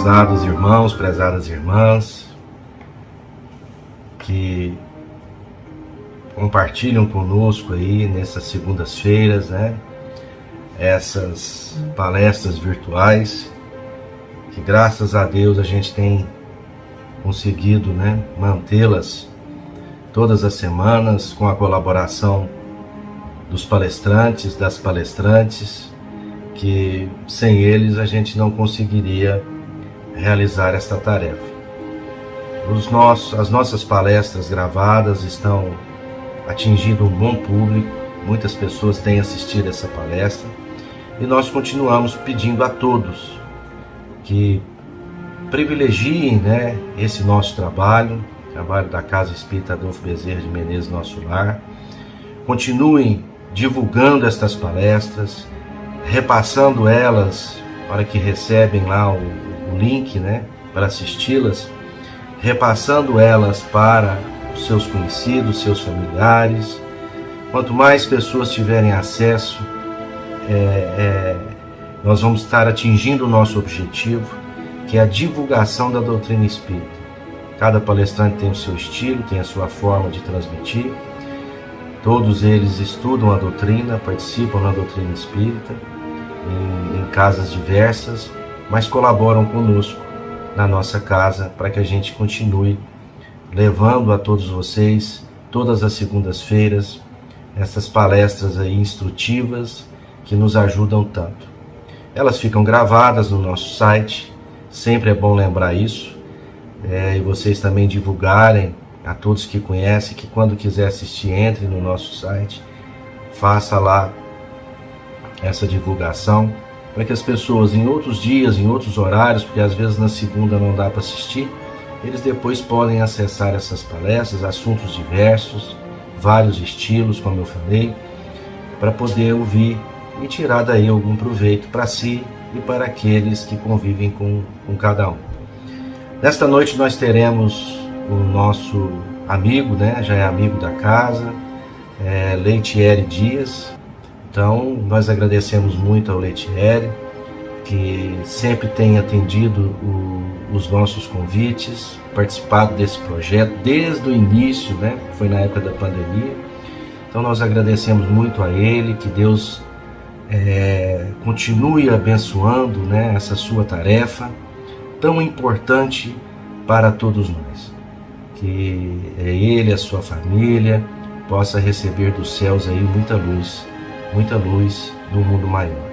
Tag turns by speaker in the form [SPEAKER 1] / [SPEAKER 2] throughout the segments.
[SPEAKER 1] Prezados irmãos, prezadas irmãs, que compartilham conosco aí nessas segundas-feiras, né? Essas palestras virtuais, que graças a Deus a gente tem conseguido, né, mantê-las todas as semanas com a colaboração dos palestrantes, das palestrantes, que sem eles a gente não conseguiria realizar esta tarefa. As nossas palestras gravadas estão atingindo um bom público, muitas pessoas têm assistido essa palestra e nós continuamos pedindo a todos que privilegiem, né, esse nosso trabalho da Casa Espírita Adolfo Bezerra de Menezes Nosso Lar, continuem divulgando estas palestras, repassando elas para que recebem lá o link, né, para assisti-las, repassando elas para os seus conhecidos, seus familiares. Quanto mais pessoas tiverem acesso, nós vamos estar atingindo o nosso objetivo, que é a divulgação da doutrina espírita. Cada palestrante tem o seu estilo, tem a sua forma de transmitir. Todos eles estudam a doutrina, participam da doutrina espírita, em casas diversas, mas colaboram conosco na nossa casa para que a gente continue levando a todos vocês, todas as segundas-feiras, essas palestras aí instrutivas que nos ajudam tanto. Elas ficam gravadas no nosso site, sempre é bom lembrar isso, e vocês também divulgarem a todos que conhecem, que quando quiser assistir, entre no nosso site, faça lá essa divulgação, para que as pessoas em outros dias, em outros horários, porque às vezes na segunda não dá para assistir, eles depois podem acessar essas palestras, assuntos diversos, vários estilos, como eu falei, para poder ouvir e tirar daí algum proveito para si e para aqueles que convivem com cada um. Nesta noite nós teremos o nosso amigo, né, já é amigo da casa, Leitieri Dias. Então nós agradecemos muito ao Leitieri, que sempre tem atendido os nossos convites, participado desse projeto desde o início, né, foi na época da pandemia. Então nós agradecemos muito a ele, que Deus continue abençoando, né, essa sua tarefa tão importante para todos nós. Que ele, a sua família, possa receber dos céus aí muita luz do mundo maior.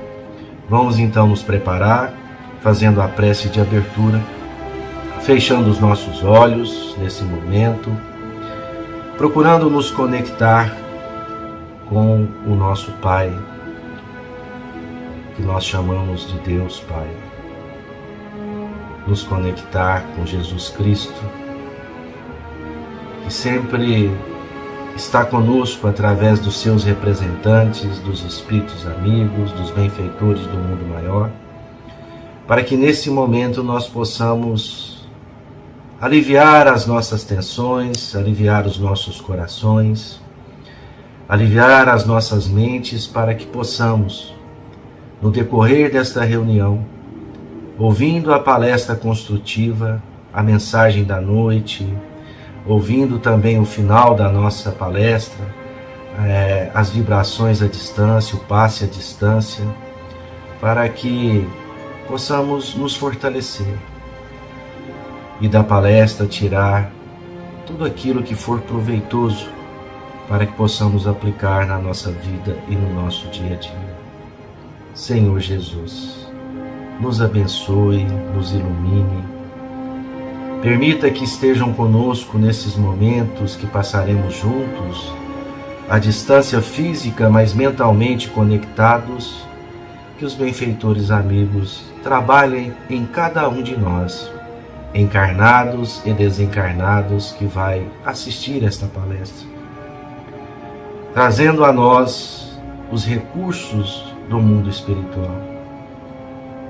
[SPEAKER 1] Vamos então nos preparar, fazendo a prece de abertura, fechando os nossos olhos nesse momento, procurando nos conectar com o nosso Pai, que nós chamamos de Deus Pai. Nos conectar com Jesus Cristo, que sempre está conosco através dos seus representantes, dos espíritos amigos, dos benfeitores do mundo maior, para que nesse momento nós possamos aliviar as nossas tensões, aliviar os nossos corações, aliviar as nossas mentes, para que possamos, no decorrer desta reunião, ouvindo a palestra construtiva, a mensagem da noite, ouvindo também o final da nossa palestra, as vibrações à distância, o passe à distância, para que possamos nos fortalecer e da palestra tirar tudo aquilo que for proveitoso para que possamos aplicar na nossa vida e no nosso dia a dia. Senhor Jesus, nos abençoe, nos ilumine, permita que estejam conosco nesses momentos que passaremos juntos, à distância física, mas mentalmente conectados, que os benfeitores amigos trabalhem em cada um de nós, encarnados e desencarnados, que vai assistir esta palestra, trazendo a nós os recursos do mundo espiritual,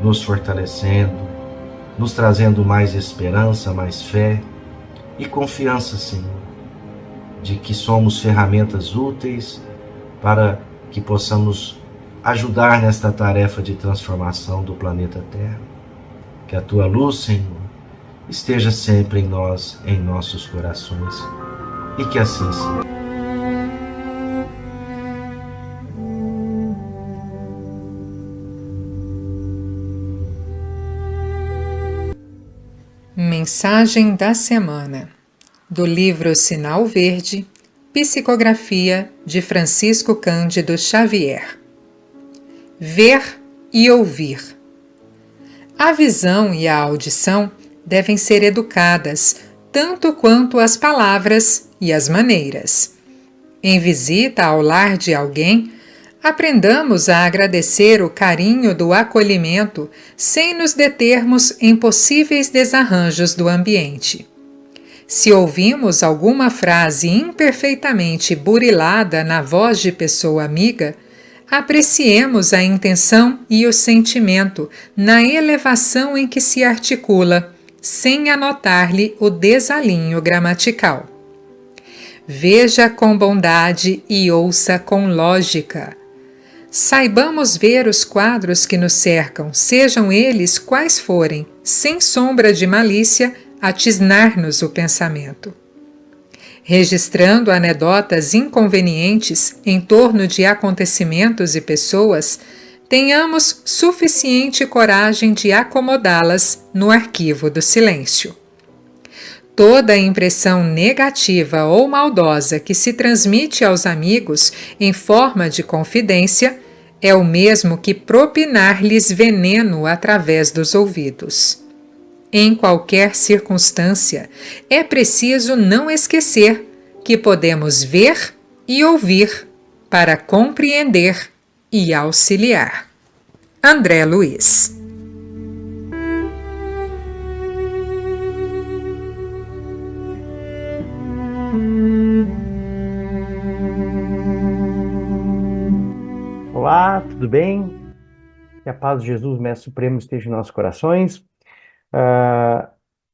[SPEAKER 1] nos fortalecendo, nos trazendo mais esperança, mais fé e confiança, Senhor, de que somos ferramentas úteis para que possamos ajudar nesta tarefa de transformação do planeta Terra. Que a tua luz, Senhor, esteja sempre em nós, em nossos corações, e que assim seja.
[SPEAKER 2] Mensagem da semana, do livro Sinal Verde, psicografia de Francisco Cândido Xavier. Ver e ouvir. A visão e a audição devem ser educadas, tanto quanto as palavras e as maneiras. Em visita ao lar de alguém, aprendamos a agradecer o carinho do acolhimento sem nos determos em possíveis desarranjos do ambiente. Se ouvimos alguma frase imperfeitamente burilada na voz de pessoa amiga, apreciemos a intenção e o sentimento na elevação em que se articula, sem anotar-lhe o desalinho gramatical. Veja com bondade e ouça com lógica. Saibamos ver os quadros que nos cercam, sejam eles quais forem, sem sombra de malícia, a tisnar-nos o pensamento. Registrando anedotas inconvenientes em torno de acontecimentos e pessoas, tenhamos suficiente coragem de acomodá-las no arquivo do silêncio. Toda impressão negativa ou maldosa que se transmite aos amigos em forma de confidência é o mesmo que propinar-lhes veneno através dos ouvidos. Em qualquer circunstância, é preciso não esquecer que podemos ver e ouvir para compreender e auxiliar. André Luiz.
[SPEAKER 3] Olá, tudo bem? Que a paz de Jesus, Mestre Supremo, esteja em nossos corações.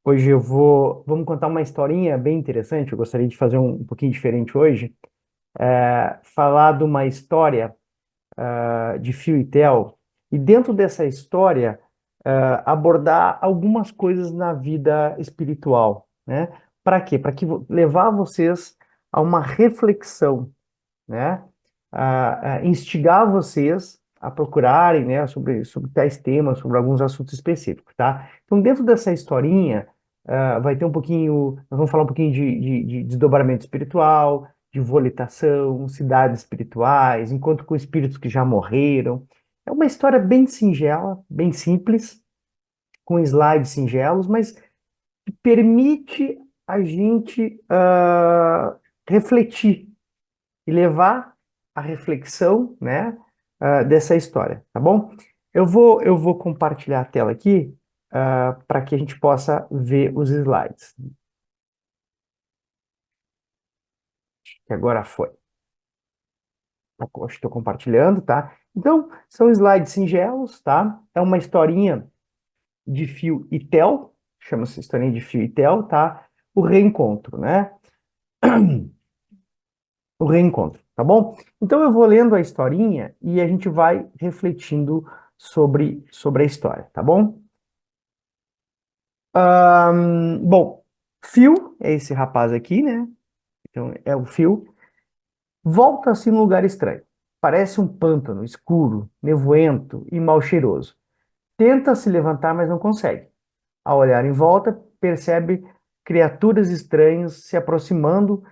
[SPEAKER 3] Hoje vamos contar uma historinha bem interessante. Eu gostaria de fazer um pouquinho diferente hoje. Falar de uma história de Fio e Tel, e dentro dessa história abordar algumas coisas na vida espiritual, né? Para quê? Para que levar vocês a uma reflexão, né? Instigar vocês a procurarem, né, sobre tais temas, sobre alguns assuntos específicos, tá? Então, dentro dessa historinha, vai ter um pouquinho, nós vamos falar um pouquinho de desdobramento espiritual, de volitação, cidades espirituais, encontro com espíritos que já morreram. É uma história bem singela, bem simples, com slides singelos, mas que permite a gente refletir e levar a reflexão, né, dessa história, tá bom? Eu vou compartilhar a tela aqui para que a gente possa ver os slides. Que agora foi. Estou compartilhando, tá? Então, são slides singelos, tá? É uma historinha de Fio e Tel, chama-se historinha de Fio e Tel, tá? O reencontro, né? O reencontro, tá bom? Então eu vou lendo a historinha e a gente vai refletindo sobre a história, tá bom? Bom, Fio é esse rapaz aqui, né? Então é o Fio. Volta-se num lugar estranho. Parece um pântano escuro, nevoento e mal cheiroso. Tenta se levantar, mas não consegue. Ao olhar em volta, percebe criaturas estranhas se aproximando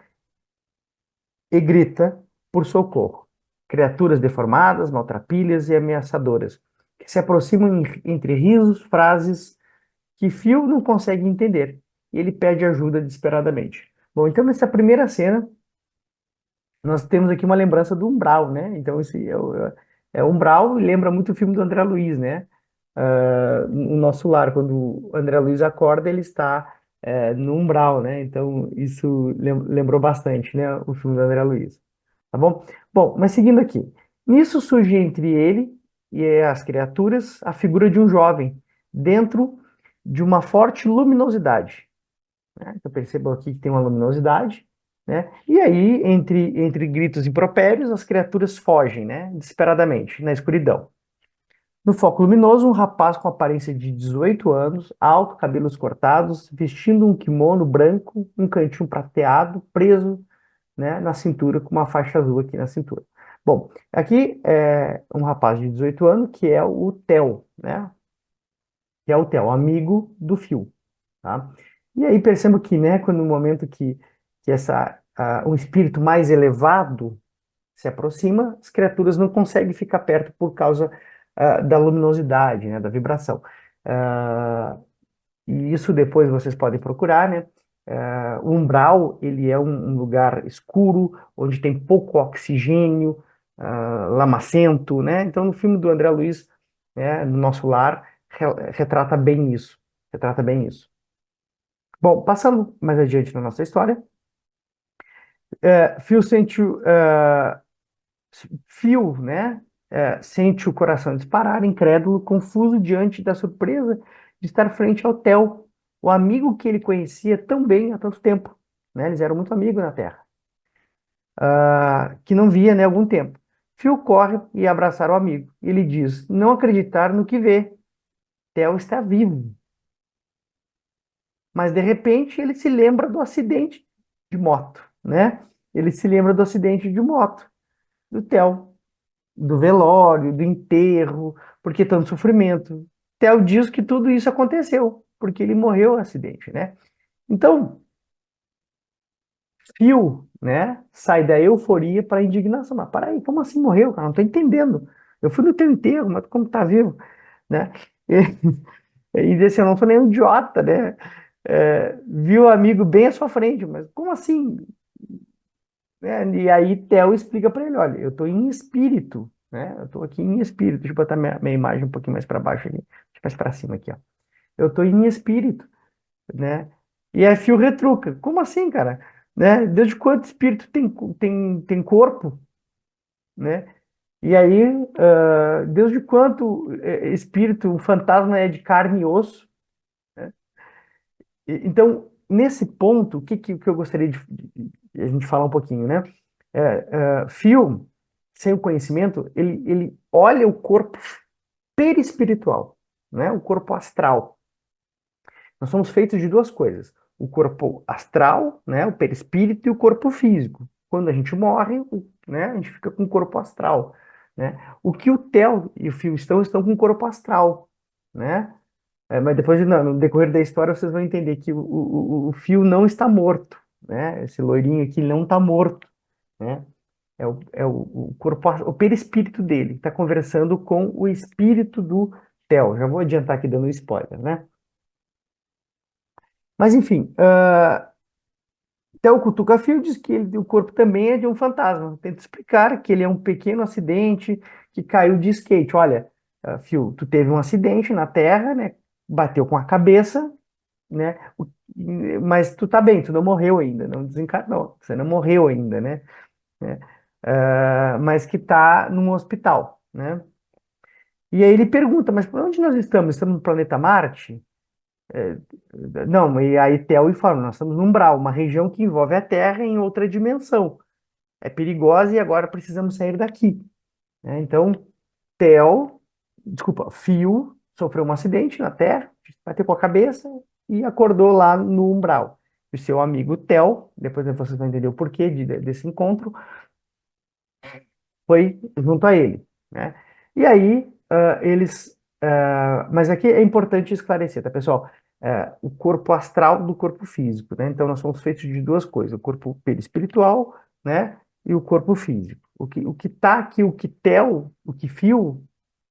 [SPEAKER 3] e grita por socorro. Criaturas deformadas, maltrapilhas e ameaçadoras, que se aproximam entre risos, frases que Phil não consegue entender, e ele pede ajuda desesperadamente. Bom, então nessa primeira cena, nós temos aqui uma lembrança do Umbral, né? Então esse é Umbral, e lembra muito o filme do André Luiz, né? O Nosso Lar, quando o André Luiz acorda, ele está no umbral, né? Então isso lembrou bastante, né? O filme do André Luiz. Tá bom? Bom, mas seguindo aqui. Nisso surge entre ele e as criaturas a figura de um jovem, dentro de uma forte luminosidade. Né? Então percebam aqui que tem uma luminosidade, né? E aí, entre gritos impropérios, as criaturas fogem, né? Desesperadamente, na escuridão. No foco luminoso, um rapaz com aparência de 18 anos, alto, cabelos cortados, vestindo um kimono branco, um cantinho prateado, preso, né, na cintura, com uma faixa azul aqui na cintura. Bom, aqui é um rapaz de 18 anos, que é o Theo, né? Que é o Theo, amigo do Phil, tá? E aí percebo que, né, quando no momento que um espírito mais elevado se aproxima, as criaturas não conseguem ficar perto por causa da luminosidade, né, da vibração. Ah, e isso depois vocês podem procurar, né? O umbral, ele é um lugar escuro, onde tem pouco oxigênio, lamacento, né? Então, no filme do André Luiz, né, no Nosso Lar, retrata bem isso. Retrata bem isso. Bom, passando mais adiante na nossa história, Phil sente, Phil, né, sente o coração disparar, incrédulo, confuso diante da surpresa de estar frente ao Theo, o amigo que ele conhecia tão bem há tanto tempo, né? Eles eram muito amigos na Terra, que não via, né, há algum tempo. Phil corre e abraçar o amigo. Ele diz não acreditar no que vê. Theo está vivo. Mas de repente ele se lembra do acidente de moto, né? Ele se lembra do acidente de moto do Theo, do velório, do enterro, porque tanto sofrimento. Theo diz que tudo isso aconteceu, porque ele morreu no acidente, né? Então, Phil, né, sai da euforia para a indignação. Mas para aí, como assim morreu, cara? Não tô entendendo. Eu fui no teu enterro, mas como tá vivo, né? E disse, eu não sou nenhum idiota, né? Viu o amigo bem à sua frente, mas como assim? E aí Theo explica para ele, olha, eu estou em espírito, né? Eu estou aqui em espírito. Deixa eu botar minha imagem um pouquinho mais para baixo aqui, mais para cima aqui, ó. Eu estou em espírito, né? E aí Phil retruca, como assim, cara? Né? Desde quando espírito tem corpo, né? E aí, desde quanto espírito, um fantasma é de carne e osso, né? Então, nesse ponto, o que eu gostaria de a gente falar um pouquinho, né? Phil, sem o conhecimento, ele olha o corpo perispiritual, né? O corpo astral. Nós somos feitos de duas coisas: o corpo astral, né? O perispírito, e o corpo físico. Quando a gente morre, né? A gente fica com o corpo astral, né? O que o Theo e o Phil estão com o corpo astral, né? Mas depois, no decorrer da história, vocês vão entender que o Phil não está morto, né? Esse loirinho aqui não está morto, né? O corpo, o perispírito dele está conversando com o espírito do Theo. Já vou adiantar aqui dando spoiler, né? Mas enfim, Theo cutuca Phil diz que o corpo também é de um fantasma. Tenta explicar que ele é um pequeno acidente que caiu de skate. Olha, Phil, tu teve um acidente na Terra, né? Bateu com a cabeça, né? Mas tu tá bem, tu não morreu ainda, não desencarnou, você não morreu ainda, né? É, mas que tá num hospital, né? E aí ele pergunta, mas por onde nós estamos? Estamos no planeta Marte? É, não, e aí Theo fala, nós estamos no umbral, uma região que envolve a Terra em outra dimensão. É perigosa e agora precisamos sair daqui, né? Então, Phil sofreu um acidente na Terra, bateu com a cabeça e acordou lá no umbral. E seu amigo Theo, depois vocês vão entender o porquê desse encontro, foi junto a ele, né? E aí, mas aqui é importante esclarecer, tá, pessoal? O corpo astral do corpo físico, né? Então, nós somos feitos de duas coisas, o corpo perispiritual, né? E o corpo físico. O que tá aqui, o que Phil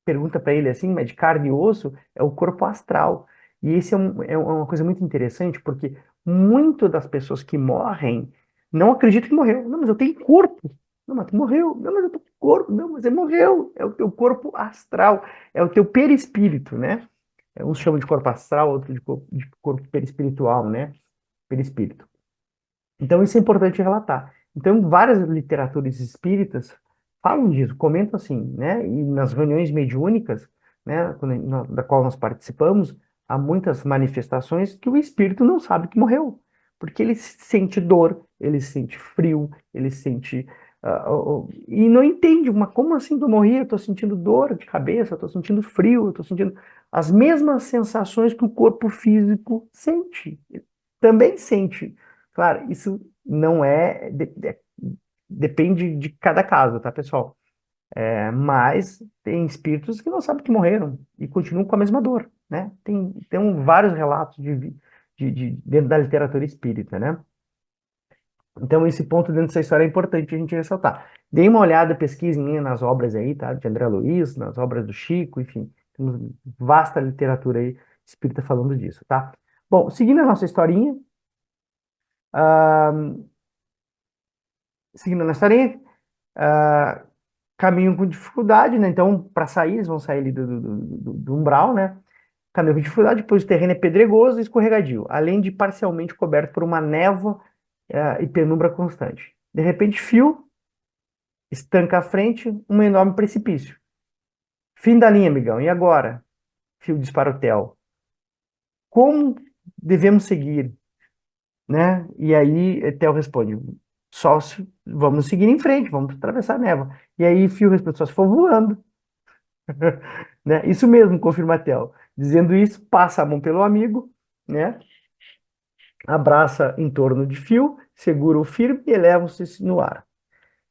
[SPEAKER 3] pergunta para ele assim, mas de carne e osso, é o corpo astral. E esse é uma coisa muito interessante, porque muito das pessoas que morrem não acreditam que morreu. Não, mas eu tenho corpo. Não, mas tu morreu. Não, mas eu tô com corpo. Não, mas você morreu. É o teu corpo astral. É o teu perispírito, né? Uns chamam de corpo astral, outros de corpo perispiritual, né? Perispírito. Então, isso é importante relatar. Então, várias literaturas espíritas falam disso, comentam assim, né? E nas reuniões mediúnicas, né, da qual nós participamos, há muitas manifestações que o espírito não sabe que morreu, porque ele sente dor, ele sente frio, ele sente e não entende, mas como assim que eu morri? Eu estou sentindo dor de cabeça, eu estou sentindo frio, eu estou sentindo as mesmas sensações que o corpo físico sente. Também sente. Claro, isso não é, depende de cada caso, tá, pessoal? Mas tem espíritos que não sabem que morreram e continuam com a mesma dor, né? Tem vários relatos dentro da literatura espírita, né? Então, esse ponto dentro dessa história é importante a gente ressaltar. Dê uma olhada, pesquisem nas obras aí, tá? De André Luiz, nas obras do Chico, enfim. Temos vasta literatura aí espírita falando disso, tá? Bom, seguindo a nossa historinha, ah, seguindo a nossa historinha, ah, caminho com dificuldade, né? Então, para sair, eles vão sair ali do umbral, né? Caminho com dificuldade, pois o terreno é pedregoso e escorregadio, além de parcialmente coberto por uma névoa, e penumbra constante. De repente, fio estanca à frente um enorme precipício. Fim da linha, amigão. E agora? Fio dispara o Theo. Como devemos seguir, né? E aí, Theo responde: só se, vamos seguir em frente, vamos atravessar a névoa. E aí, Fio responde: só se for voando. Né? Isso mesmo, confirma Theo. Dizendo isso, passa a mão pelo amigo, né? Abraça em torno de Fio, segura o firme e eleva-se no ar.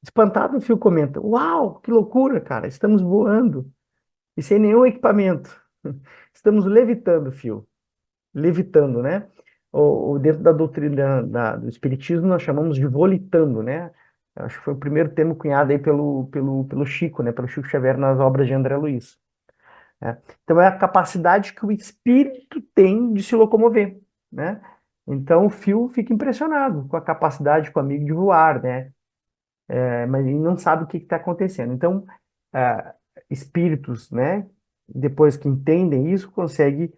[SPEAKER 3] Espantado, o Fio comenta: uau, que loucura, cara, estamos voando. E sem nenhum equipamento. Estamos levitando, Fio. Levitando, né? Dentro da doutrina do Espiritismo, nós chamamos de volitando, né? Eu acho que foi o primeiro termo cunhado aí pelo Chico, né? Pelo Chico Xavier nas obras de André Luiz. Né? Então, é a capacidade que o espírito tem de se locomover, né? Então, o Fio fica impressionado com a capacidade com o amigo de voar, né? Mas ele não sabe o que está acontecendo. Então, ah, espíritos, né, depois que entendem isso, conseguem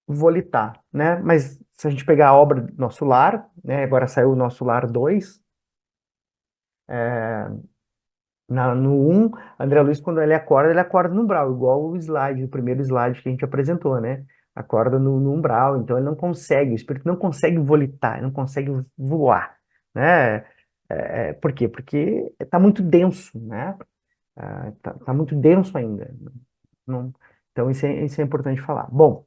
[SPEAKER 3] volitar, né? Mas se a gente pegar a obra do Nosso Lar, né, agora saiu o Nosso Lar 2, no um, André Luiz, quando ele acorda no umbral, igual o slide, o primeiro slide que a gente apresentou, né? Acorda no umbral, então ele não consegue, o espírito não consegue volitar, ele não consegue voar, né? Por quê? Porque está muito denso, né? Tá muito denso ainda. Não- então, isso é importante falar. Bom,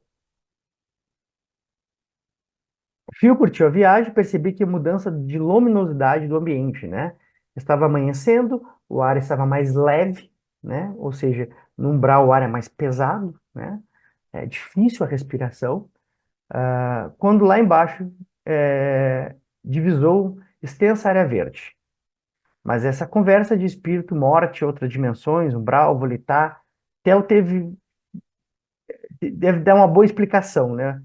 [SPEAKER 3] fio curtiu a viagem, percebi que a mudança de luminosidade do ambiente, né? Estava amanhecendo, o ar estava mais leve, né? Ou seja, no umbral o ar é mais pesado, né? É difícil a respiração. Quando lá embaixo divisou extensa área verde. Mas essa conversa de espírito, morte, outras dimensões, umbral, volitar, Theo deve dar uma boa explicação, né?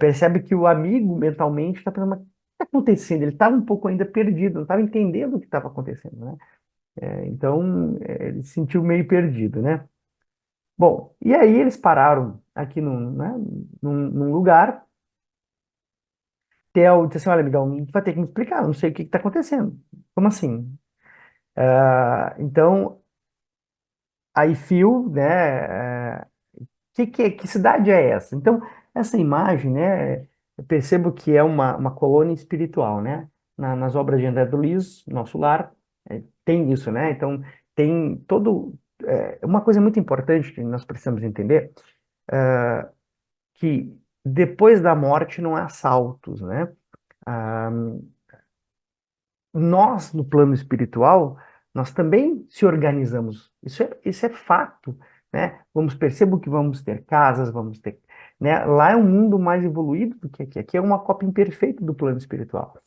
[SPEAKER 3] Percebe que o amigo mentalmente está pensando, mas o que está acontecendo? Ele estava um pouco ainda perdido, não estava entendendo o que estava acontecendo, né? Então, ele se sentiu meio perdido, né? Bom, e aí eles pararam aqui num lugar. Theo disse assim: olha, amigão, vai ter que me explicar, eu não sei o que está acontecendo. Como assim? Então, aí Phil, né? Que cidade é essa? Então, essa imagem, né, eu percebo que é uma colônia espiritual, né? Nas obras de André Luiz, Nosso Lar, tem isso, né? Então, tem todo. Uma coisa muito importante que nós precisamos entender, que depois da morte não há saltos, né? Ah, nós, no plano espiritual, nós também se organizamos. Isso é fato, né? Percebo que vamos ter casas, vamos ter, né? Lá é um mundo mais evoluído do que aqui. Aqui é uma cópia imperfeita do plano espiritual.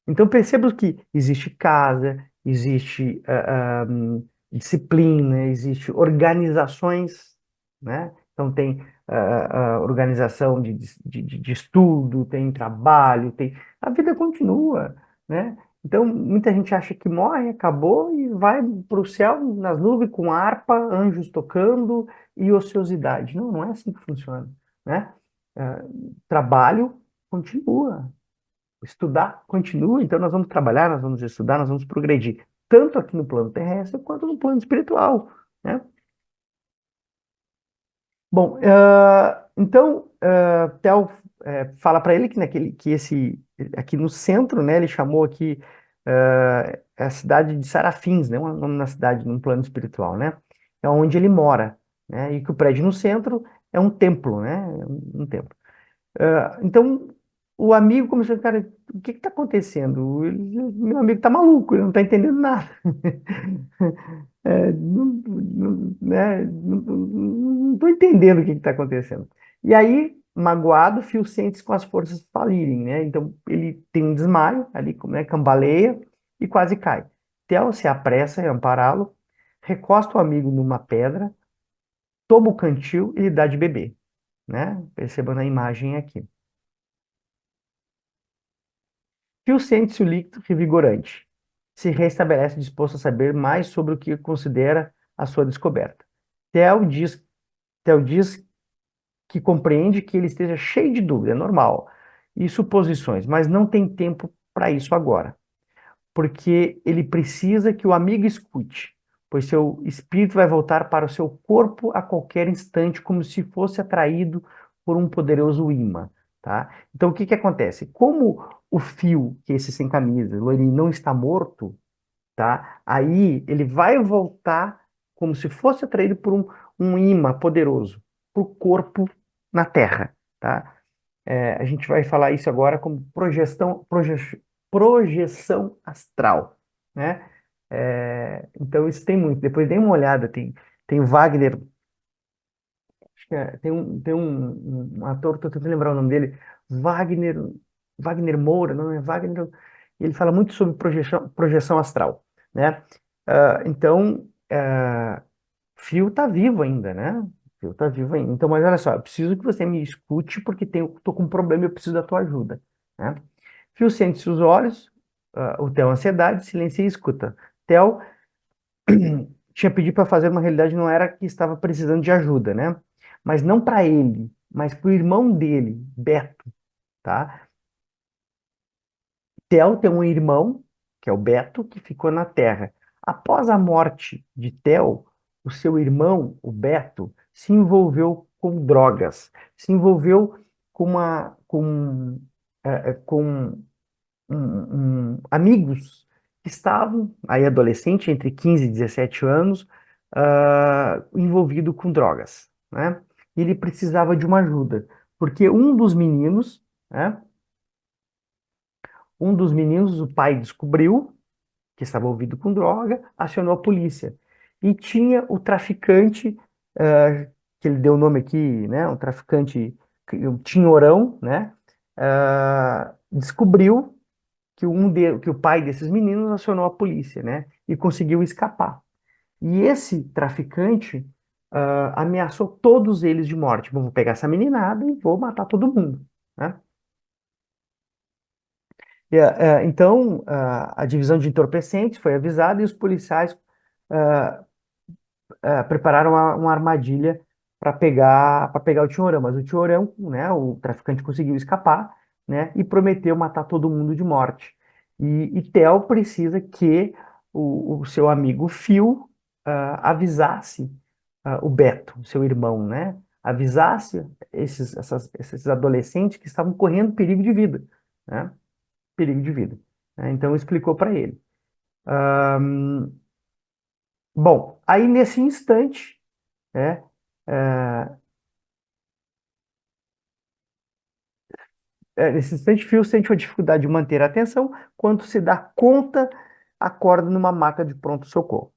[SPEAKER 3] Então percebo que existe casa, existe disciplina, existe organizações, né? Então tem organização de estudo, tem trabalho, a vida continua, né? Então muita gente acha que morre, acabou e vai para o céu nas nuvens com harpa, anjos tocando e ociosidade. Não, não é assim que funciona, né? Ah, Trabalho continua. Estudar continua, então nós vamos trabalhar, nós vamos estudar, nós vamos progredir, tanto aqui no plano terrestre quanto no plano espiritual, né? Bom, então, Theo fala para ele que esse aqui no centro, né? Ele chamou aqui É a cidade de Sarafins, né? Um nome na cidade, num plano espiritual, né? É onde ele mora, né? E que o prédio no centro é um templo, né? Um templo. Então, o amigo começou a ficar, o que está acontecendo? Meu amigo está maluco, ele não está entendendo nada. Não estou entendendo o que está acontecendo. E aí, magoado, Phil sente com as forças falirem, né? Então, ele tem um desmaio ali, né, cambaleia e quase cai. Theo se apressa em ampará-lo, recosta o amigo numa pedra, toma o cantil e lhe dá de beber, né? Perceba na imagem aqui. Phil sente-se o líquido revigorante. Se restabelece disposto a saber mais sobre o que considera a sua descoberta. Theo diz, Theo diz que compreende que ele esteja cheio de dúvida, é normal, e suposições, mas não tem tempo para isso agora, porque ele precisa que o amigo escute, pois seu espírito vai voltar para o seu corpo a qualquer instante, como se fosse atraído por um poderoso imã, tá? Então, o que que acontece? Como o fio, que é esse sem camisa, loirinho, não está morto, tá? Aí ele vai voltar como se fosse atraído por um imã poderoso para o corpo na Terra, tá? A gente vai falar isso agora como projeção astral, né? Então isso tem muito. Depois dê uma olhada, tem o Wagner, tem um ator, estou tentando lembrar o nome dele, Wagner, Wagner Moura, não é Wagner, ele fala muito sobre projeção astral, né? Então, Fio tá vivo ainda, né? Fio tá vivo ainda. Então, mas olha só, eu preciso que você me escute porque tô com um problema e eu preciso da tua ajuda, né? Fio sente os olhos, o Theo ansiedade, silencia e escuta. Theo tinha pedido para fazer uma realidade, não era que estava precisando de ajuda, né? Mas não para ele, mas para o irmão dele, Beto, tá? Theo tem um irmão, que é o Beto, que ficou na Terra. Após a morte de Theo, o seu irmão, o Beto, se envolveu com drogas, se envolveu com amigos que estavam, aí adolescente, entre 15 e 17 anos, envolvido com drogas, né? E ele precisava de uma ajuda, porque né, um dos meninos, o pai descobriu que estava envolvido com droga, acionou a polícia. E tinha o traficante, que ele deu o nome aqui, né? Um traficante, o Tinhorão, né? Descobriu que o pai desses meninos acionou a polícia, né? E conseguiu escapar. E esse traficante ameaçou todos eles de morte. Vou pegar essa meninada e vou matar todo mundo, né? Então, a divisão de entorpecentes foi avisada e os policiais ah, prepararam uma armadilha para pegar o Tinhorão. Mas o Tinhorão, né, o traficante conseguiu escapar, né, e prometeu matar todo mundo de morte. E Theo precisa que o seu amigo Phil avisasse o Beto, seu irmão, né, avisasse esses adolescentes que estavam correndo perigo de vida, né, perigo de vida. Né? Então explicou para ele. Bom, aí nesse instante, né, é, nesse instante, Phil sente uma dificuldade de manter a atenção quando se dá conta, acorda numa maca de pronto-socorro,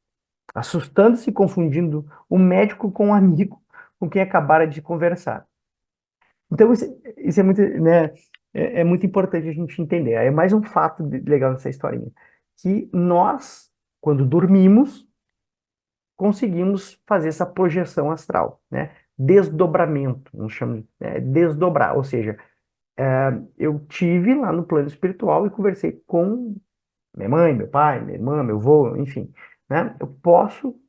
[SPEAKER 3] assustando-se e confundindo o médico com um amigo com quem acabara de conversar. Então, isso é muito, né, é muito importante a gente entender. É mais um fato legal nessa historinha, que nós, quando dormimos, conseguimos fazer essa projeção astral, né? Desdobramento, não chama de, desdobrar, ou seja, eu tive lá no plano espiritual e conversei com minha mãe, meu pai, minha irmã, meu avô, enfim, né? Eu posso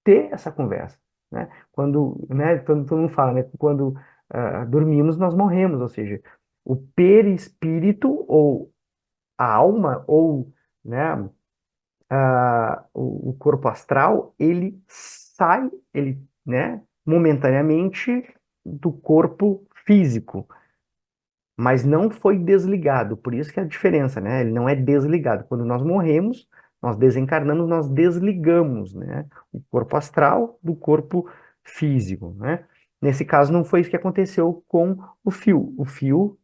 [SPEAKER 3] ter essa conversa, né? Quando, né, todo mundo fala, né? Quando dormimos, nós morremos, ou seja, o perispírito ou a alma ou, né, o corpo astral, ele sai, né, momentaneamente do corpo físico. mas não foi desligado. Por isso que é a diferença, né? Ele não é desligado. Quando nós morremos, nós desencarnamos, nós desligamos, né? O corpo astral do corpo físico, né? Nesse caso, não foi isso que aconteceu com o fio. O fio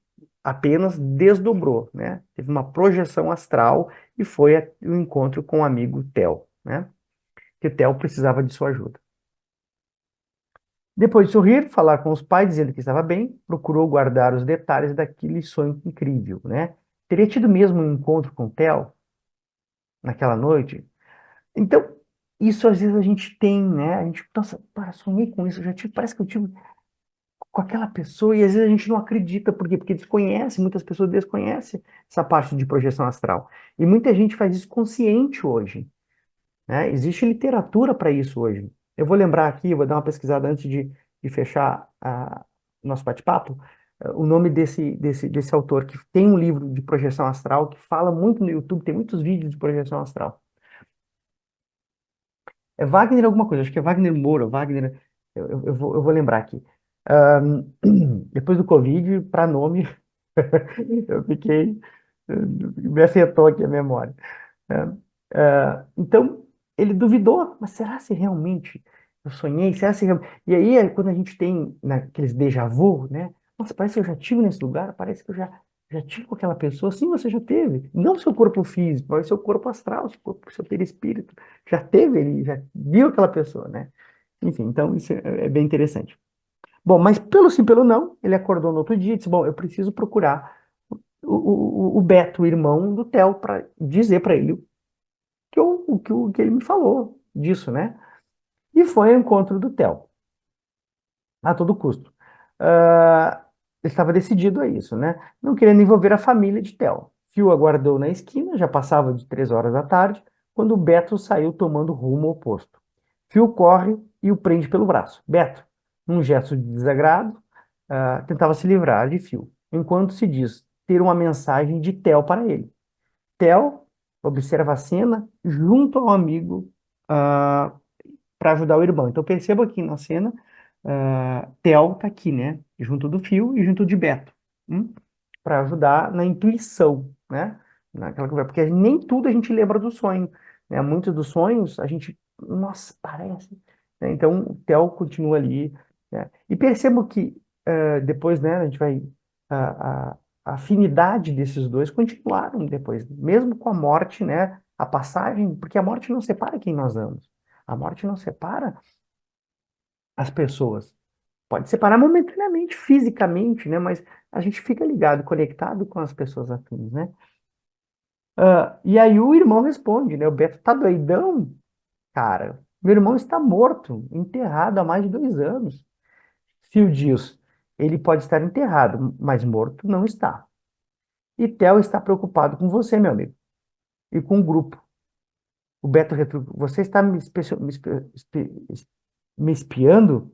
[SPEAKER 3] apenas desdobrou, né? Teve uma projeção astral e foi o encontro com o amigo Theo, né? Que o Theo precisava de sua ajuda. Depois de sorrir, falar com os pais, dizendo que estava bem, procurou guardar os detalhes daquele sonho incrível, né? Teria tido mesmo um encontro com o Theo naquela noite. Então, isso às vezes a gente tem, né? A gente, nossa, para, sonhei com isso, eu já tive, parece que eu tive com aquela pessoa, e às vezes a gente não acredita, por quê? Porque desconhece, muitas pessoas desconhecem essa parte de projeção astral. E muita gente faz isso consciente hoje, né? Existe literatura para isso hoje. Eu vou lembrar aqui, vou dar uma pesquisada antes de fechar o nosso bate-papo, o nome desse autor, que tem um livro de projeção astral, que fala muito no YouTube, tem muitos vídeos de projeção astral. É Wagner alguma coisa, acho que é Wagner Moura, Wagner, eu vou lembrar aqui. Ahn, depois do Covid, para nome, eu fiquei, me afetou aqui a memória. Né? Então, ele duvidou, mas será se realmente eu sonhei? Será se E aí, quando a gente tem aqueles déjà vu, né? Nossa, parece que eu já tive nesse lugar, parece que eu já tive com aquela pessoa. Sim, você já teve. Não seu corpo físico, mas seu corpo astral, seu perispírito. Já teve, ele já viu aquela pessoa, né? Enfim, então isso é bem interessante. Bom, mas pelo sim, pelo não, ele acordou no outro dia e disse, bom, eu preciso procurar o Beto, o irmão do Theo, para dizer para ele o que ele me falou disso, né? E foi ao encontro do Theo, a todo custo. Ele estava decidido a isso, né? Não querendo envolver a família de Theo. Phil aguardou na esquina, já passava de 3 horas da tarde, quando Beto saiu tomando rumo oposto. Phil corre e o prende pelo braço. Beto, num gesto de desagrado, tentava se livrar de Phil, enquanto se diz ter uma mensagem de Theo para ele. Theo observa a cena junto ao amigo para ajudar o irmão. Então perceba aqui na cena, Theo tá aqui, né? Junto do Fio e junto de Beto, para ajudar na intuição, né? Naquela conversa, porque nem tudo a gente lembra do sonho, né? Muitos dos sonhos a gente, nossa, parece, né? Então o Theo continua ali, né? E percebo que depois, né? A gente vai a afinidade desses dois continuaram depois, mesmo com a morte, né? A passagem, porque a morte não separa quem nós amamos. A morte não separa as pessoas. Pode separar momentaneamente, fisicamente, né? Mas a gente fica ligado, conectado com as pessoas afins, né? E aí o irmão responde, né? O Beto tá doidão, cara. Meu irmão está morto, enterrado há mais de 2 anos. Phil diz, ele pode estar enterrado, mas morto não está. E Theo está preocupado com você, meu amigo, e com o grupo. O Beto retruca, você está me espiando?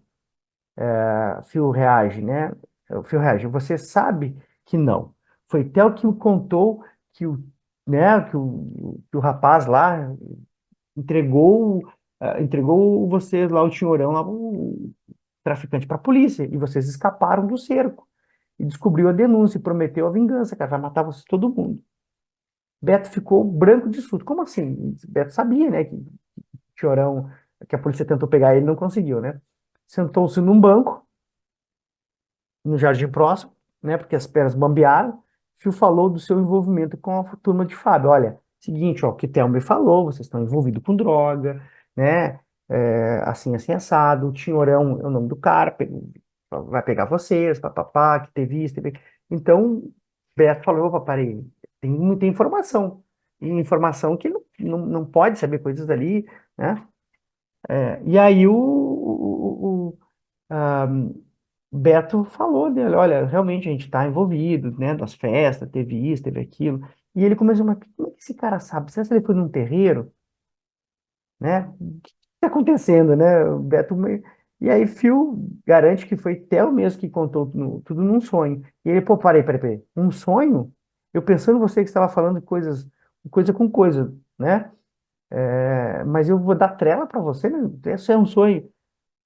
[SPEAKER 3] Phil reage, né? O Phil reage, você sabe que não. Foi Theo que me contou que que o rapaz lá entregou vocês lá, o Tinhorão, lá, o traficante para a polícia, e vocês escaparam do cerco. E descobriu a denúncia e prometeu a vingança, cara, vai matar vocês todo mundo. Beto ficou branco de susto. Como assim? Beto sabia, né, que Tinhorão, que a polícia tentou pegar ele, não conseguiu, né? Sentou-se num banco no jardim próximo, né? Porque as pernas bambearam. Phil falou do seu envolvimento com a turma de Fábio. Olha, seguinte, ó, o que Theo me falou, vocês estão envolvidos com droga, né? Assim, assim, assado. O Tinhorão é o nome do cara, vai pegar vocês, papapá, que teve isso, teve. Então, Beto falou, opa, parei, tem muita informação. E informação que não pode saber coisas dali, né? E aí ah, Beto falou dele, olha, realmente a gente está envolvido, né, das festas, teve isso, teve aquilo. E ele começou, mas como é que esse cara sabe? Será que ele foi num terreiro, né? O que está acontecendo, né? O Beto... E aí Phil garante que foi Theo mesmo que contou tudo num sonho. E ele, pô, parei. Um sonho? Eu pensando você que estava falando de coisa com coisa, né? Mas eu vou dar trela para você, né? Isso é um sonho.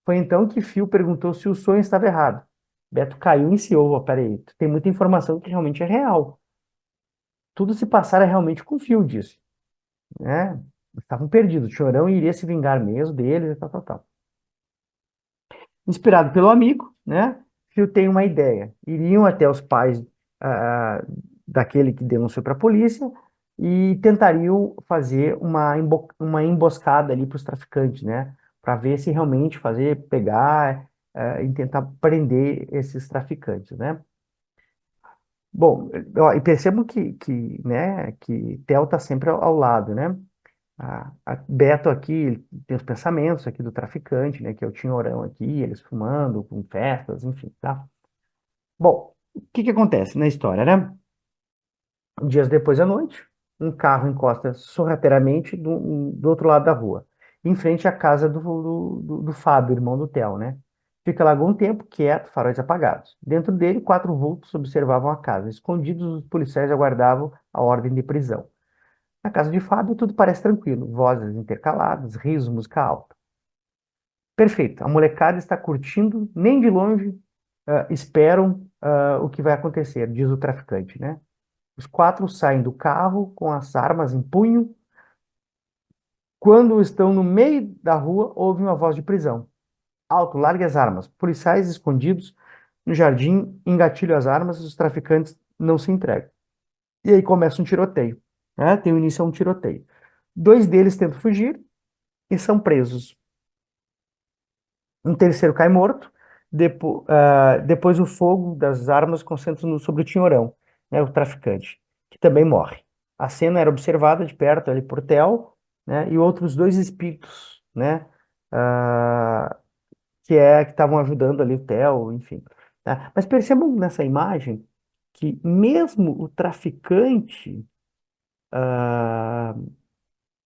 [SPEAKER 3] Foi então que Phil perguntou se o sonho estava errado. Beto caiu em si, ô, peraí, tu tem muita informação que realmente é real. Tudo se passara realmente com o Fio disso, né? Estavam perdidos. O Chorão iria se vingar mesmo deles, e tal, tal, tal. Inspirado pelo amigo, né? Fio tem uma ideia. Iriam até os pais ah, daquele que denunciou para a polícia e tentariam fazer uma emboscada ali para os traficantes, né? Para ver se realmente fazer, pegar e tentar prender esses traficantes, né? Bom, ó, e percebam né, que Theo está sempre ao lado, né? A Beto aqui ele tem os pensamentos aqui do traficante, né? Que é o Tinhorão aqui, eles fumando, com festas, enfim, tá? Bom, o que que acontece na história, né? Dias depois à noite, um carro encosta sorrateiramente do outro lado da rua, em frente à casa do Fábio, irmão do Theo, né? Fica lá algum tempo, quieto, faróis apagados. Dentro dele, quatro vultos observavam a casa. Escondidos, os policiais aguardavam a ordem de prisão. Na casa de Fábio, tudo parece tranquilo. Vozes intercaladas, risos, música alta. Perfeito. A molecada está curtindo, nem de longe esperam o que vai acontecer, diz o traficante, né? Os quatro saem do carro com as armas em punho. Quando estão no meio da rua, ouvem uma voz de prisão. Alto, largue as armas. Policiais escondidos no jardim engatilham as armas e os traficantes não se entregam. E aí começa um tiroteio, né? Tem o início a um tiroteio. Dois deles tentam fugir e são presos. Um terceiro cai morto. Depois o fogo das armas concentra sobre o Tinhorão, né, o traficante, que também morre. A cena era observada de perto ali por Theo, né, e outros dois espíritos, né, ah, que estavam ajudando ali o Theo, enfim. Tá? Mas percebam nessa imagem que mesmo o traficante ah,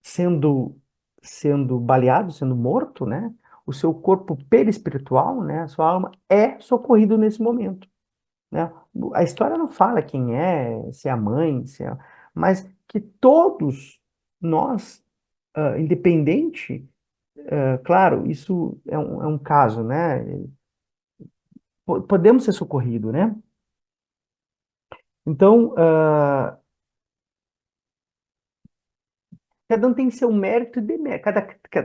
[SPEAKER 3] sendo sendo baleado, sendo morto, né? O seu corpo perispiritual, né? A sua alma é socorrido nesse momento, né? A história não fala quem é, se é a mãe, se é, mas que todos nós, independente, claro, isso é um caso, né? Podemos ser socorridos, né? Então, cada um tem seu mérito e demérito,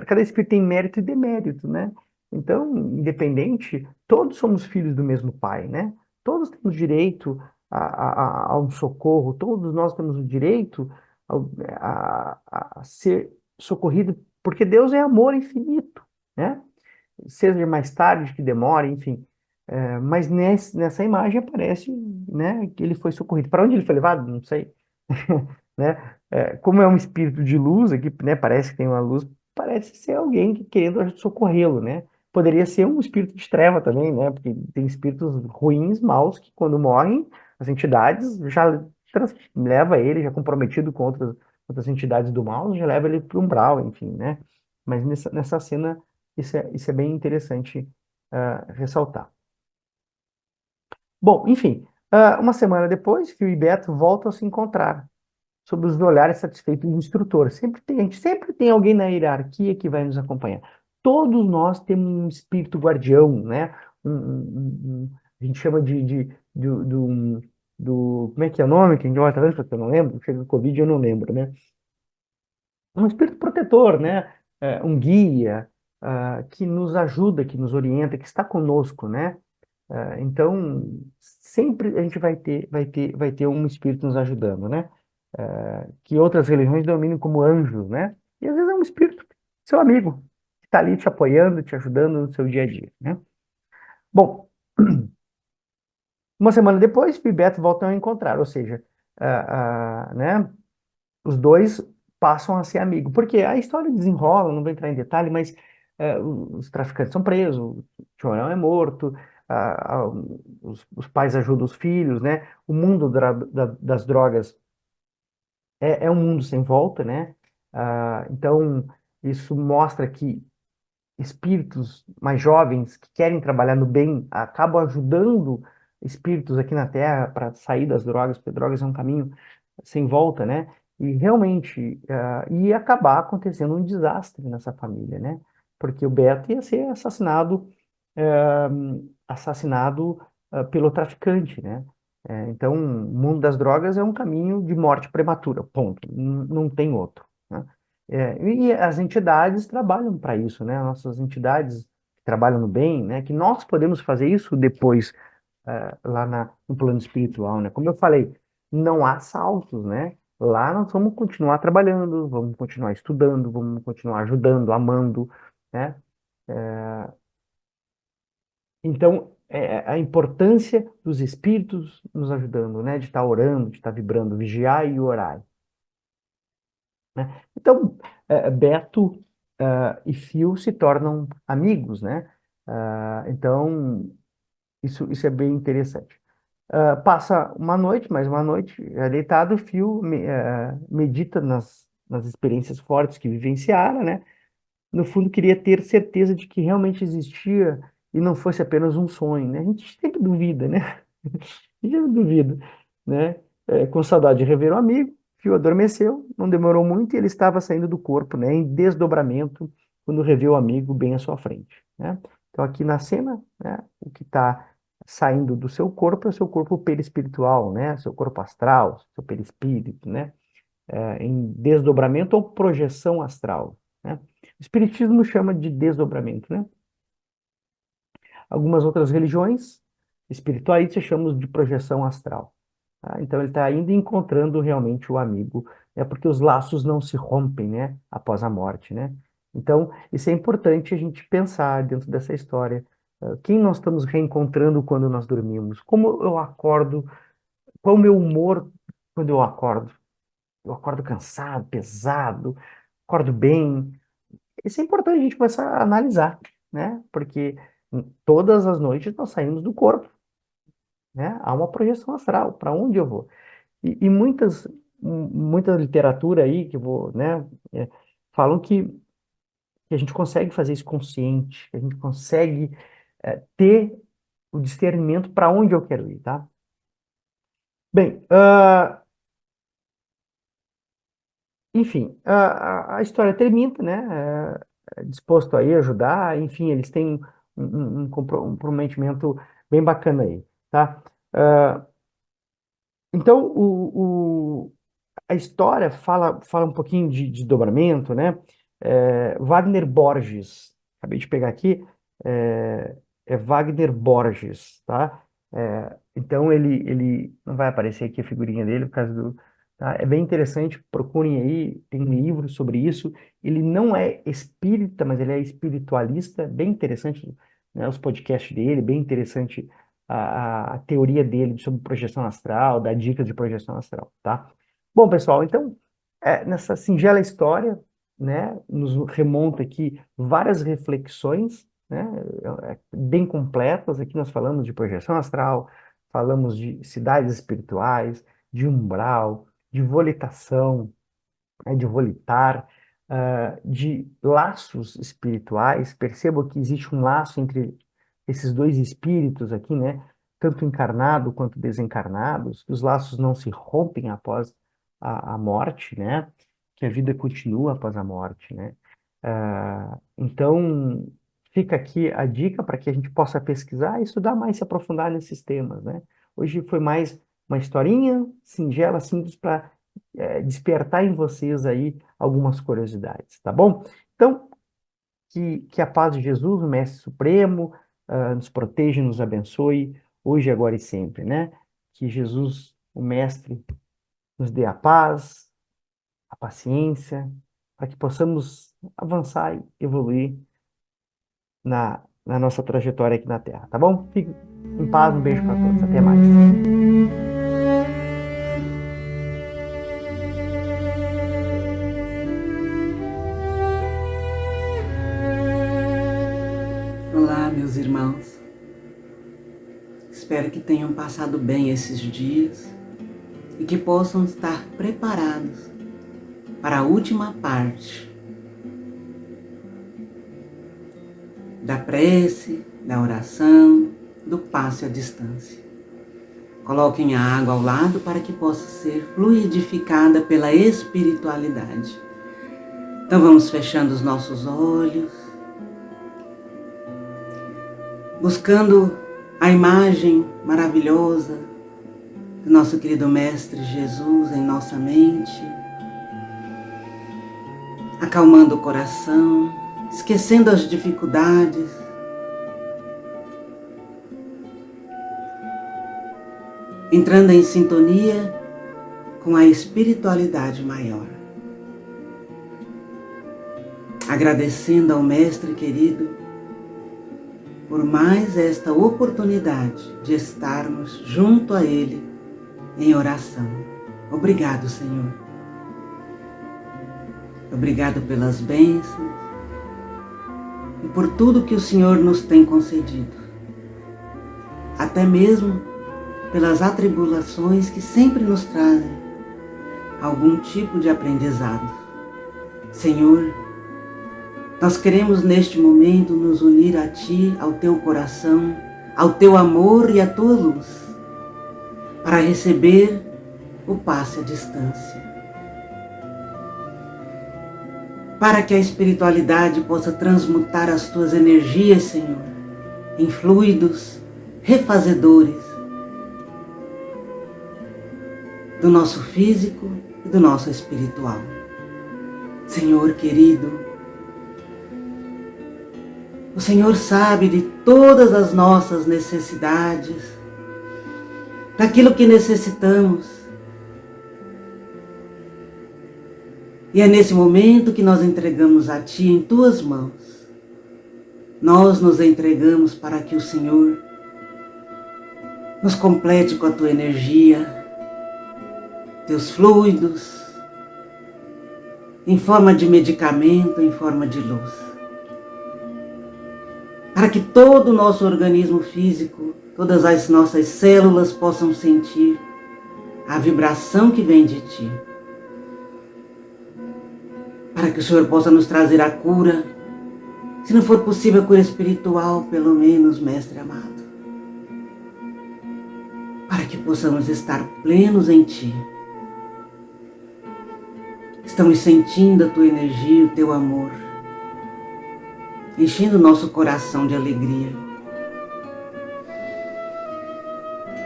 [SPEAKER 3] cada espírito tem mérito e demérito, né? Então, independente, todos somos filhos do mesmo pai, né? Todos temos direito a um socorro, todos nós temos o direito a ser socorrido, porque Deus é amor infinito, né? Seja mais tarde, que demore, enfim. Mas nessa imagem aparece, né, que ele foi socorrido. Para onde ele foi levado? Não sei, né? Como é um espírito de luz aqui, né? Parece que tem uma luz, parece ser alguém que querendo socorrê-lo, né? Poderia ser um espírito de treva também, né? Porque tem espíritos ruins, maus, que quando morrem, as entidades já leva ele, já comprometido com outras entidades do mal, já leva ele para o umbral, enfim, né? Mas nessa cena, isso é bem interessante ressaltar. Bom, enfim, uma semana depois, Fio e Beto voltam a se encontrar sob os olhares satisfeitos do instrutor. A gente sempre tem alguém na hierarquia que vai nos acompanhar. Todos nós temos um espírito guardião, né? A gente chama como é que é o nome? Que a gente tá vendo? Porque eu não lembro, chega o Covid e eu não lembro, né? Um espírito protetor, né? Um guia, que nos ajuda, que nos orienta, que está conosco, né? Então, sempre a gente vai ter um espírito nos ajudando, né? Que outras religiões dominam como anjos, né? E às vezes é um espírito, seu amigo, que está ali te apoiando, te ajudando no seu dia a dia, né? Bom, uma semana depois, Fio e Beto voltam a encontrar, ou seja, né? Os dois passam a ser amigos, porque a história desenrola, não vou entrar em detalhe, mas os traficantes são presos, o Chorão é morto, os pais ajudam os filhos, né? O mundo das drogas é um mundo sem volta, né? Então, isso mostra que espíritos mais jovens que querem trabalhar no bem acabam ajudando espíritos aqui na Terra para sair das drogas, porque drogas é um caminho sem volta, né? E realmente ia acabar acontecendo um desastre nessa família, né? Porque o Beto ia ser assassinado pelo traficante, né? Então, o mundo das drogas é um caminho de morte prematura, ponto. Não tem outro, né? E as entidades trabalham para isso, né? Nossas entidades que trabalham no bem, né? Que nós podemos fazer isso depois, lá no plano espiritual, né? Como eu falei, não há saltos, né? Lá nós vamos continuar trabalhando, vamos continuar estudando, vamos continuar ajudando, amando, né? Então, a importância dos espíritos nos ajudando, né? De estar orando, de estar vibrando, vigiar e orar, né? Então, Beto, e Fio se tornam amigos, né? Então, isso é bem interessante. Passa uma noite, mais uma noite, deitado, o Fio medita nas experiências fortes que vivenciara, né? No fundo, queria ter certeza de que realmente existia e não fosse apenas um sonho, né? A gente sempre duvida, né? A gente sempre duvida, né? Com saudade de rever um amigo, Fio adormeceu, não demorou muito e ele estava saindo do corpo, né? Em desdobramento, quando revê o amigo bem à sua frente, né? Então, aqui na cena, né? O que está saindo do seu corpo é o seu corpo perispiritual, né? Seu corpo astral, seu perispírito, né? Em desdobramento ou projeção astral, né? O Espiritismo chama de desdobramento, né? Algumas outras religiões espiritualistas chamam de projeção astral. Tá? Então ele está indo encontrando realmente o amigo, é porque os laços não se rompem, né? Após a morte, né? Então isso é importante a gente pensar dentro dessa história. Quem nós estamos reencontrando quando nós dormimos? Como eu acordo? Qual o meu humor quando eu acordo? Eu acordo cansado, pesado, acordo bem. Isso é importante a gente começar a analisar, né? Porque todas as noites nós saímos do corpo, né? Há uma projeção astral, para onde eu vou? E muita literatura aí que eu vou, né? Falam que a gente consegue fazer isso consciente, que a gente consegue ter o discernimento para onde eu quero ir, tá? Bem, enfim, a história termina, né? Disposto aí a ajudar, enfim, eles têm um comprometimento bem bacana aí, tá? Então, a história fala um pouquinho de desdobramento, né? Wagner Borges, acabei de pegar aqui, é, é Wagner Borges, tá? Então, ele não vai aparecer aqui a figurinha dele por causa do. Tá? É bem interessante, procurem aí, tem um livro sobre isso. Ele não é espírita, mas ele é espiritualista, bem interessante, né? Os podcasts dele, bem interessante a teoria dele sobre projeção astral, dá dicas de projeção astral, tá? Bom, pessoal, então, nessa singela história, né, nos remonta aqui várias reflexões, né, bem completas. Aqui nós falamos de projeção astral, falamos de cidades espirituais, de umbral, de volitação, né, de volitar, de laços espirituais. Perceba que existe um laço entre esses dois espíritos aqui, né? Tanto encarnado quanto desencarnados, que os laços não se rompem após a morte, né? Que a vida continua após a morte, né? Então, fica aqui a dica para que a gente possa pesquisar e estudar mais, se aprofundar nesses temas, né? Hoje foi mais uma historinha singela, simples, para despertar em vocês aí algumas curiosidades, tá bom? Então, que a paz de Jesus, o Mestre Supremo, nos proteja e nos abençoe, hoje, agora e sempre, né? Que Jesus, o Mestre, nos dê a paz, a paciência, para que possamos avançar e evoluir na nossa trajetória aqui na Terra, tá bom? Fique em paz, um beijo para todos, até mais.
[SPEAKER 4] Olá, meus irmãos. Espero que tenham passado bem esses dias e que possam estar preparados para a última parte da prece, da oração, do passe à distância. Coloquem a água ao lado para que possa ser fluidificada pela espiritualidade. Então vamos fechando os nossos olhos, buscando a imagem maravilhosa do nosso querido Mestre Jesus em nossa mente, acalmando o coração, esquecendo as dificuldades, entrando em sintonia com a espiritualidade maior. Agradecendo ao Mestre querido por mais esta oportunidade de estarmos junto a Ele em oração. Obrigado, Senhor. Obrigado pelas bênçãos e por tudo que o Senhor nos tem concedido. Até mesmo pelas atribulações que sempre nos trazem algum tipo de aprendizado. Senhor, nós queremos neste momento nos unir a Ti, ao Teu coração, ao Teu amor e à Tua luz, para receber o passe à distância. Para que a espiritualidade possa transmutar as Tuas energias, Senhor, em fluidos refazedores do nosso físico e do nosso espiritual. Senhor querido, o Senhor sabe de todas as nossas necessidades, daquilo que necessitamos. E é nesse momento que nós entregamos a Ti em Tuas mãos. Nós nos entregamos para que o Senhor nos complete com a Tua energia, Teus fluidos, em forma de medicamento, em forma de luz. Para que todo o nosso organismo físico, todas as nossas células possam sentir a vibração que vem de Ti. Para que o Senhor possa nos trazer a cura, se não for possível a cura espiritual, pelo menos, Mestre amado. Para que possamos estar plenos em Ti. Estamos sentindo a Tua energia, o Teu amor, enchendo o nosso coração de alegria.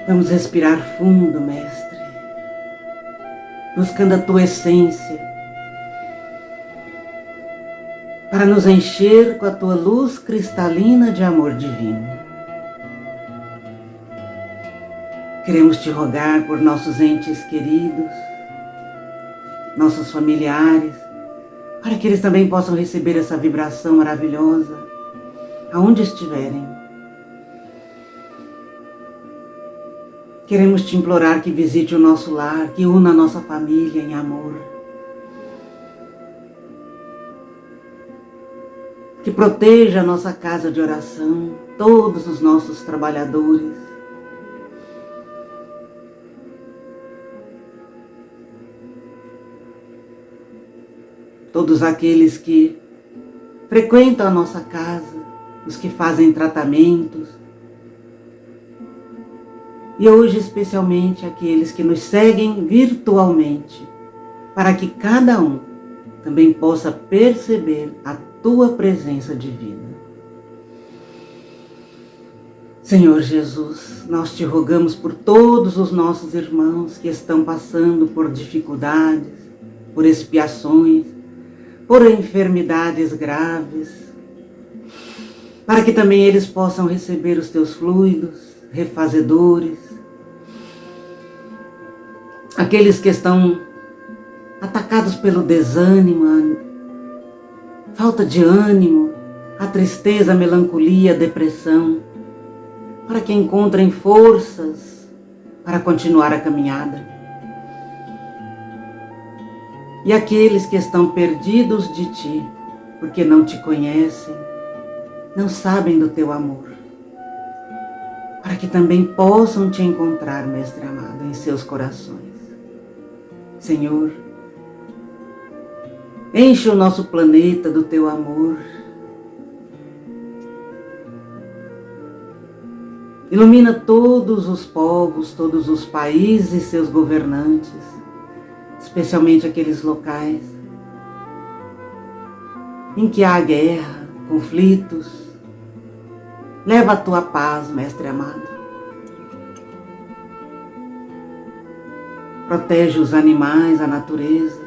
[SPEAKER 4] Vamos respirar fundo, Mestre, buscando a Tua essência, para nos encher com a Tua luz cristalina de amor divino. Queremos Te rogar por nossos entes queridos, nossos familiares, para que eles também possam receber essa vibração maravilhosa, aonde estiverem. Queremos Te implorar que visite o nosso lar, que una a nossa família em amor. Que proteja a nossa casa de oração, todos os nossos trabalhadores. Todos aqueles que frequentam a nossa casa, os que fazem tratamentos. E hoje especialmente aqueles que nos seguem virtualmente, para que cada um também possa perceber a Tua presença divina. Senhor Jesus, nós Te rogamos por todos os nossos irmãos que estão passando por dificuldades, por expiações, por enfermidades graves, para que também eles possam receber os Teus fluidos refazedores. Aqueles que estão atacados pelo desânimo, a falta de ânimo, a tristeza, a melancolia, a depressão, para que encontrem forças para continuar a caminhada. E aqueles que estão perdidos de Ti, porque não Te conhecem, não sabem do Teu amor, para que também possam Te encontrar, Mestre amado, em seus corações. Senhor, enche o nosso planeta do Teu amor. Ilumina todos os povos, todos os países e seus governantes, especialmente aqueles locais em que há guerra, conflitos, Leva a tua paz, Mestre amado. Protege os animais, a natureza.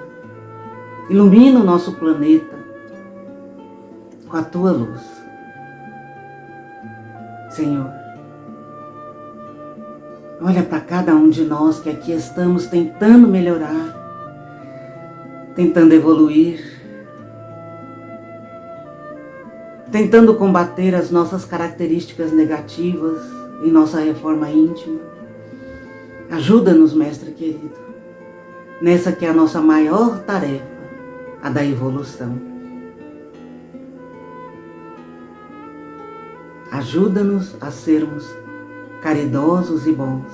[SPEAKER 4] Ilumina o nosso planeta com a tua luz. Senhor, olha para cada um de nós que aqui estamos tentando melhorar, tentando evoluir, tentando combater as nossas características negativas em nossa reforma íntima. Ajuda-nos, Mestre querido, nessa que é a nossa maior tarefa, a da evolução. Ajuda-nos a sermos caridosos e bons,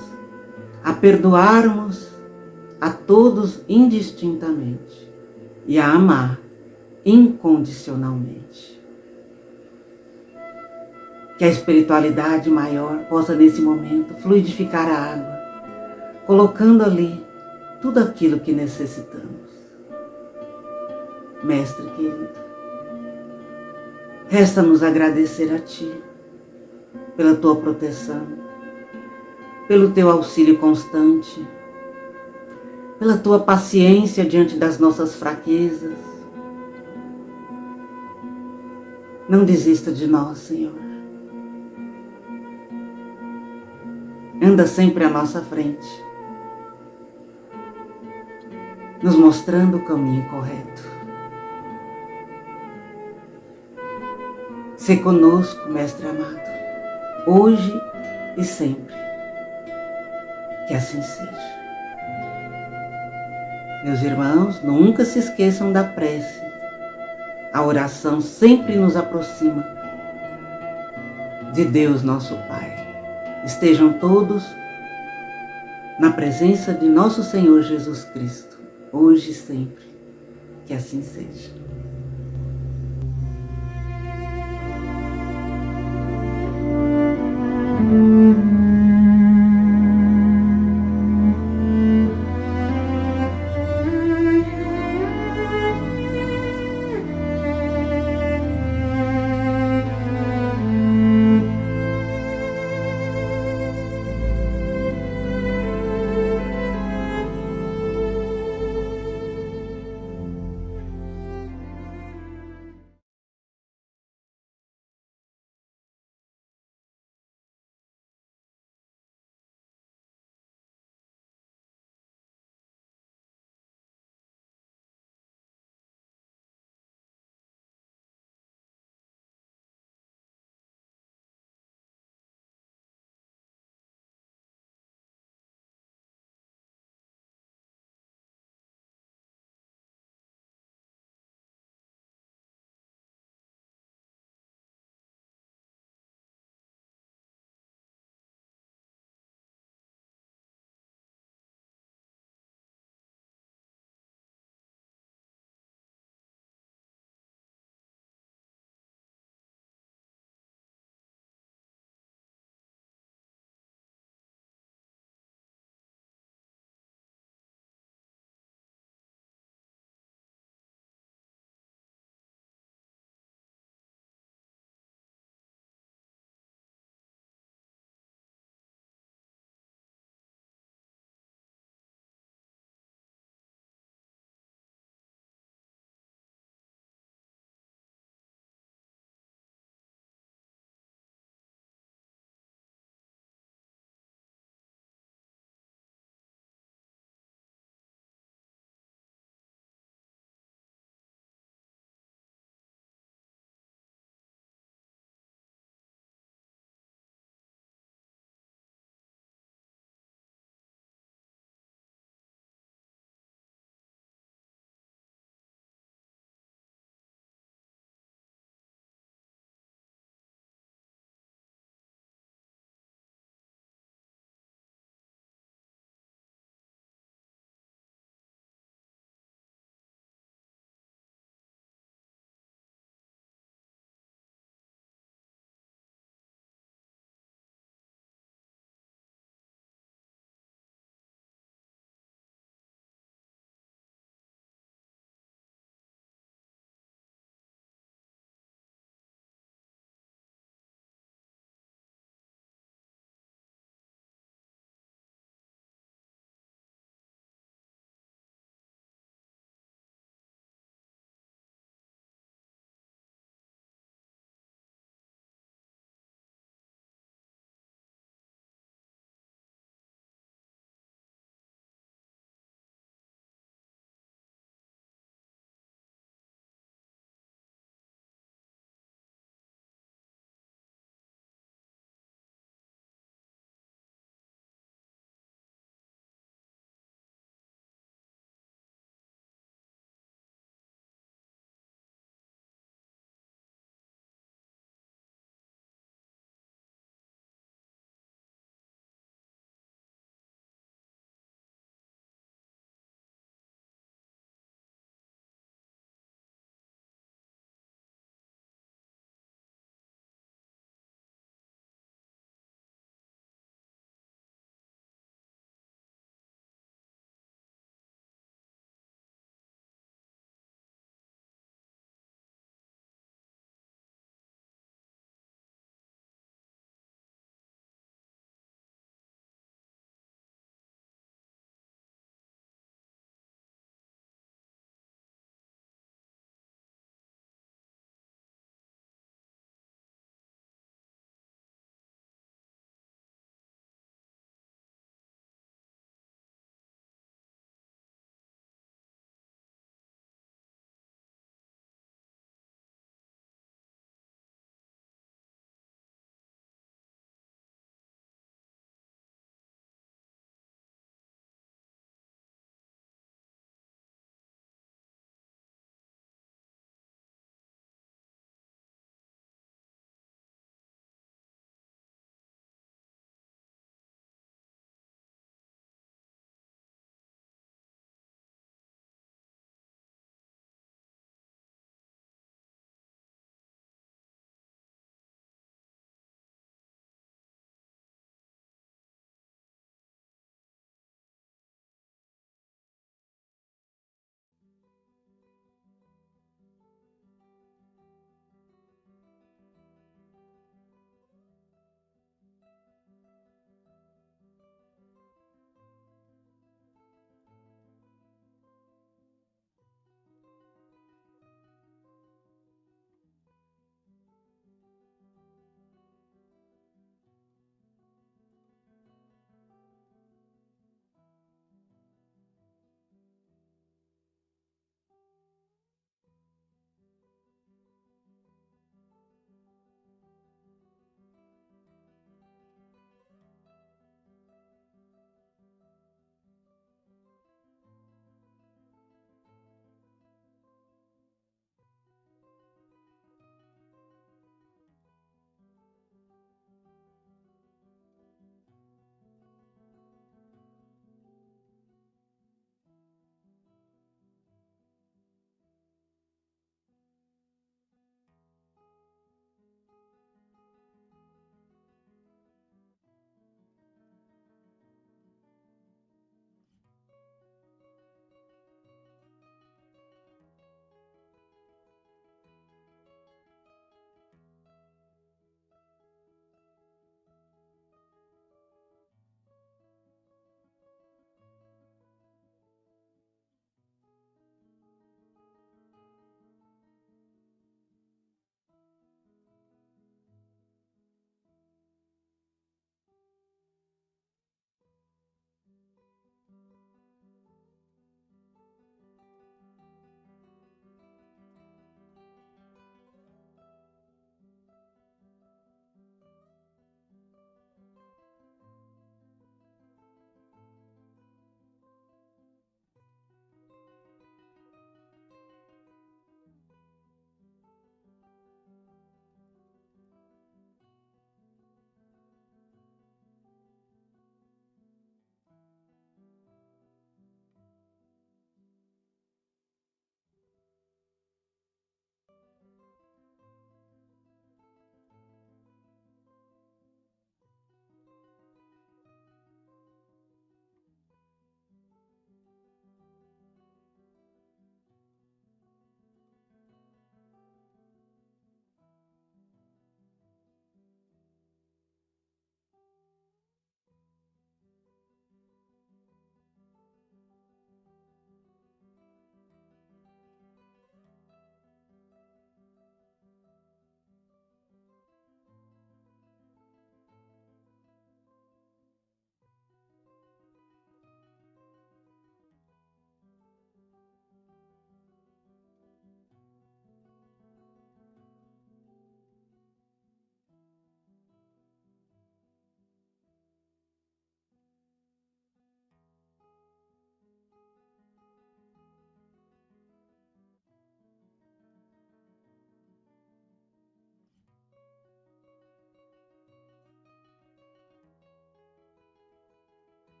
[SPEAKER 4] a perdoarmos a todos indistintamente e a amar incondicionalmente. Que a espiritualidade maior possa nesse momento fluidificar a água, colocando ali tudo aquilo que necessitamos. Mestre querido, resta-nos agradecer a Ti pela Tua proteção, pelo Teu auxílio constante, pela Tua paciência diante das nossas fraquezas. Não desista de nós, Senhor. Anda sempre à nossa frente, nos mostrando o caminho correto. Sê conosco, Mestre amado, hoje e sempre. Que assim seja. Meus irmãos, nunca se esqueçam da prece. A oração sempre nos aproxima de Deus, nosso Pai. Estejam todos na presença de nosso Senhor Jesus Cristo, hoje e sempre. Que assim seja.